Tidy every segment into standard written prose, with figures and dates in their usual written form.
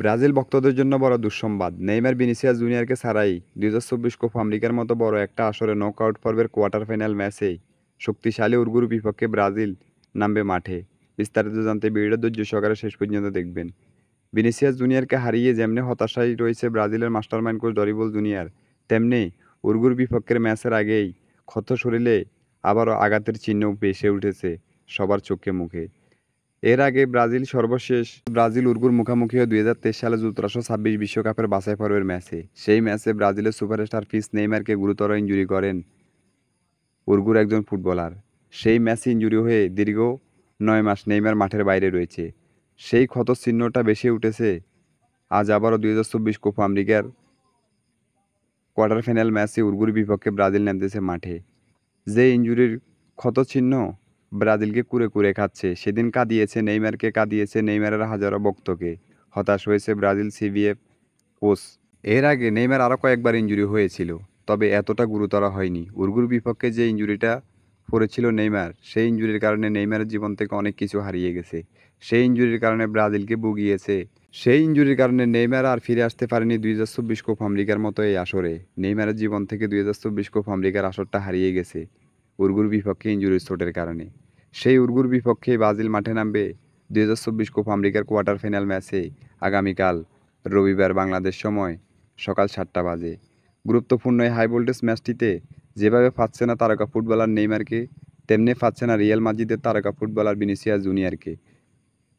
Brazil ভক্তদের জন্য বড় দুঃসংবাদ, নেইমার ভিনিসিয়াস জুনিয়রকে ছাড়াই ২০২৪ কোপা আমেরিকার মতো বড় একটা আসরে নকআউট পর্বের কোয়ার্টার ফাইনাল ম্যাচে শক্তিশালী উরুগুর বিপক্ষে ব্রাজিল নামবে মাঠে। বিস্তারিত জানতে ভিডিওটা ধৈর্য সহকারে শেষ পর্যন্ত দেখবেন। ভিনিসিয়াস জুনিয়রকে হারিয়ে যেমনি হতাশায় রয়েছে ব্রাজিলের মাস্টারমাইন্ড কোচ ডরিবল জুনিয়র, তেমনি উরুগুর বিপক্ষের ম্যাচের আগেই ক্ষত শরীরে আবারও আঘাতের চিহ্ন ভেসে উঠেছে সবার চোখে মুখে। এর আগে সর্বশেষ ব্রাজিল উরুগুর মুখোমুখি হয় ২০২৩ সালে যুক্তরাষ্ট্র ২৬ বিশ্বকাপের বাছাই পর্বের ম্যাচে। সেই ম্যাচে ব্রাজিলের সুপারস্টার নেইমারকে গুরুতর ইনজুরি করেন উরুগুর একজন ফুটবলার। সেই ম্যাচে ইনজুরি হয়ে দীর্ঘ ৯ মাস নেইমার মাঠের বাইরে রয়েছে। সেই ক্ষত চিহ্নটা ভেসে উঠেছে আজ আবারও ২০২৪ কোপা আমেরিকার কোয়ার্টার ফাইনাল ম্যাচে উরুগুর বিপক্ষে ব্রাজিল নামতেছে মাঠে। যে ইনজুরির ক্ষতচিহ্ন ব্রাজিলকে কুরে কুরে খাচ্ছে, সেদিন কাঁদিয়েছে নেইমারকে, কাঁদিয়েছে নেইমারের হাজারো ভক্তকে। হতাশ হয়েছে ব্রাজিল সিবিএফ কোচ। এর আগে নেইমার আরও কয়েকবার ইনজুরি হয়েছিল, তবে এতটা গুরুতর হয়নি। উরুগুর বিপক্ষে যে ইনজুরিটা পড়েছিল নেইমার, সেই ইনজুরির কারণে নেইমারের জীবন থেকে অনেক কিছু হারিয়ে গেছে। সেই ইনজুরির কারণে ব্রাজিলকে ভুগিয়েছে। সেই ইনজুরির কারণে নেইমার আর ফিরে আসতে পারেনি ২০২৪ কোপা আমেরিকার মতো এই আসরে। নেইমারের জীবন থেকে ২০২৪ কোপা আমেরিকার আসরটা হারিয়ে গেছে উরুগুর বিপক্ষে ইনজুরির চোটের কারণে। সেই উরুগুর বিপক্ষে ব্রাজিল মাঠে নামবে ২০২৪ কোপা আমেরিকার কোয়ার্টার ফাইনাল ম্যাচে আগামীকাল রবিবার বাংলাদেশ সময় সকাল ৭টা বাজে। গুরুত্বপূর্ণ এই হাই ভোল্টেজ ম্যাচটিতে যেভাবে পাচ্ছে না তারকা ফুটবলার নেইমারকে, তেমনি পাচ্ছে না রিয়াল মাদ্রিদের তারকা ফুটবলার ভিনিসিয়াস জুনিয়রকে।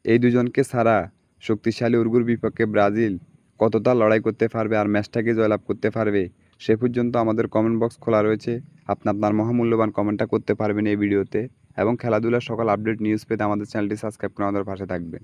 এই দুজনকে ছাড়া শক্তিশালী উরুগুর বিপক্ষে ব্রাজিল কতটা লড়াই করতে পারবে আর ম্যাচটাকে জয়লাভ করতে পারবে, সে পর্যন্ত আমাদের কমেন্ট বক্স খোলা রয়েছে। আপনি আপনার মহামূল্যবান কমেন্টটা করতে পারবেন এই ভিডিওতে, এবং খেলাধুলার সকল আপডেট নিউজ পেতে আমাদের চ্যানেলটি সাবস্ক্রাইব করে আমাদের পাশে থাকবেন।